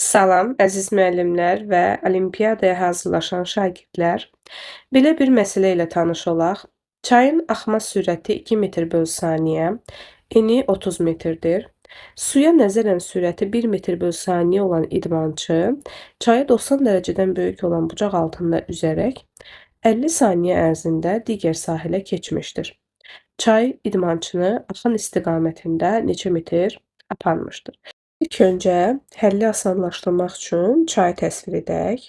Salam, əziz müəllimlər və olimpiyadaya hazırlaşan şagirdlər. Belə bir məsələ ilə tanış olaq. Çayın axma sürəti 2 metr bölü saniyə, eni 30 metrdir. Suya nəzərən sürəti 1 metr bölü saniyə olan idmançı, çayı 90 dərəcədən böyük olan bucaq altında üzərək 50 saniyə ərzində digər sahilə keçmişdir. Çay idmançını axın istiqamətində neçə metr aparmışdır? İlk öncə həlli asanlaşdırmaq üçün çayı təsvir edək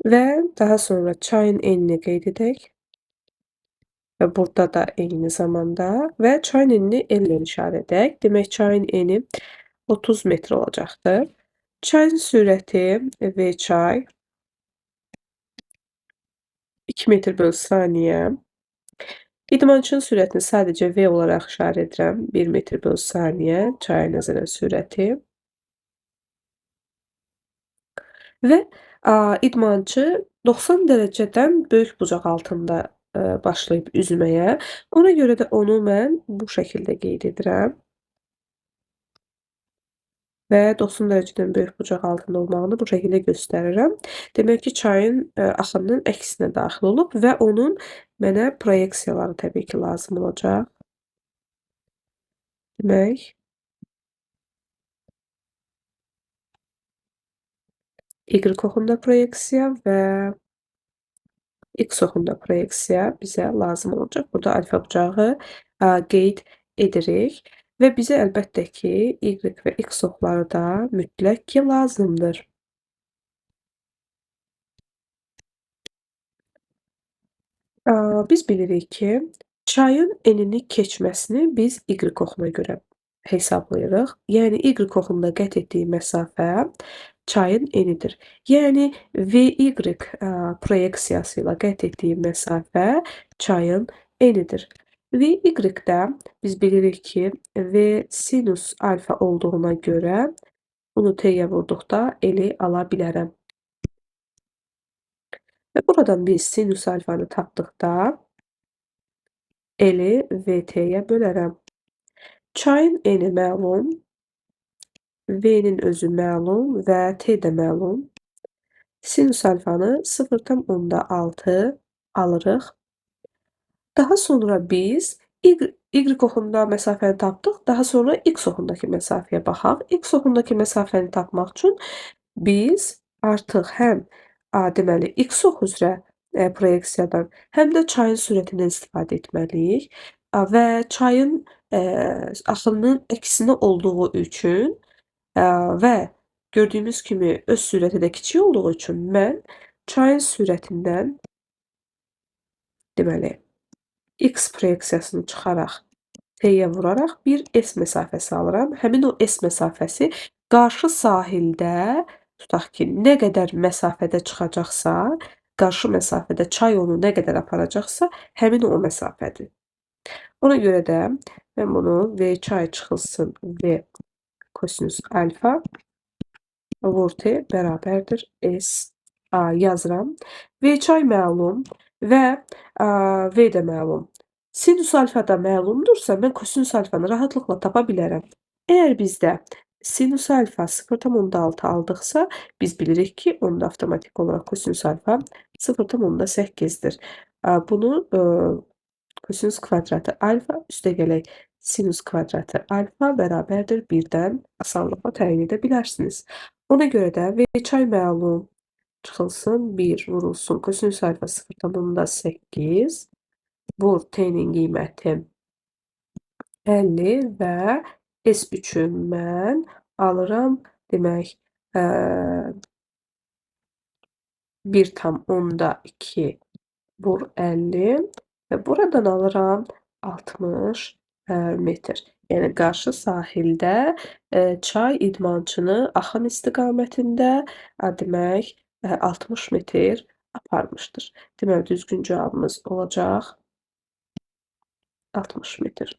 və daha sonra çayın enini qeyd edək və burada da eyni zamanda və çayın enini L ilə işarə edək. Demək çayın eni 30 metr olacaqdır. Çayın sürəti V çay 2 metr bölü saniyə. İdmançının sürətini sadəcə V olaraq işarə edirəm. 1 metr bölü saniyə çaya nəzərən sürəti. Və idmançı 90 dərəcədən böyük bucaq altında başlayıb üzməyə. Ona görə də onu mən bu şəkildə qeyd edirəm və 90 dərəcədən böyük bucaq altında olmağını bu şəkildə göstərirəm. Demək ki, çayın axınının əksinə daxil olub və onun mənə proyeksiyaları təbii ki, lazım olacaq. Demək, Y oxunda proyeksiya və X oxunda proyeksiya bizə lazım olacaq. Burada alfa bucağı qeyd edirik və bizə əlbəttə ki, Y və X oxları da mütləq ki, lazımdır. Biz bilirik ki, çayın enini keçməsini biz Y oxuna görə hesablayırıq. Yəni Y oxunda qət etdiyi məsafə çayın enidir. Yəni VY proyeksiyası ilə qət etdiyi məsafə çayın enidir. VY-də biz bilirik ki, V sinus alfa olduğuna görə bunu T-yə vurduqda L-i ala bilərəm. Və buradan biz sinus alfanı tapdıqda L-i VT-yə bölərəm. Çayın eni məlum, V-nin özü məlum və T də məlum. Sinus alfanı 0,6 alırıq. Daha sonra biz Y oxunda məsafəni tapdıq. Daha sonra X oxundakı məsafəyə baxaq. X oxundakı məsafəni tapmaq üçün biz artıq həm deməli X ox üzrə proyeksiyadan, həm də çayın sürətindən istifadə etməliyik və çayın axınının əksinə olduğu üçün və gördüyümüz kimi öz sürəti də kiçik olduğu üçün mən çayın sürətindən deməli X proyeksiyasını çıxaraq T-yə vuraraq bir S məsafəsi alıram. Həmin o S məsafəsi qarşı sahildə tutaq ki, nə qədər məsafədə çıxacaqsa, qarşı məsafədə çay onu nə qədər aparacaqsa, həmin o məsafədir. Ona görə də mən bunu V çay çıxılsın V kosinus alfa vur T bərabərdir S yazıram. V çay məlum və V də məlum. Sinus alfa da məlumdursa, mən kosinus alfanı rahatlıqla tapa bilərəm. Əgər bizdə sinus alfa 0,6 aldıqsa, biz bilirik ki, onda avtomatik olaraq kosinus alfa 0,8-dir. Bunu kosinus kvadratı alfa üstəgələk sinus kvadratı alfa bərabərdir 1-dən asanlıqla təyin edə bilərsiniz. Ona görə də V çay məlum çıxılsın 1 vurulsun kosinus alfa 0,8 vur T-nin qiyməti 50 və S üçün mən alıram demək 1,2 vur 50 və buradan alıram 60 metr. Yəni qarşı sahildə çay idmançını axın istiqamətində demək 60 metr aparmışdır. Deməli düzgün cavabımız olacaq 60 metr.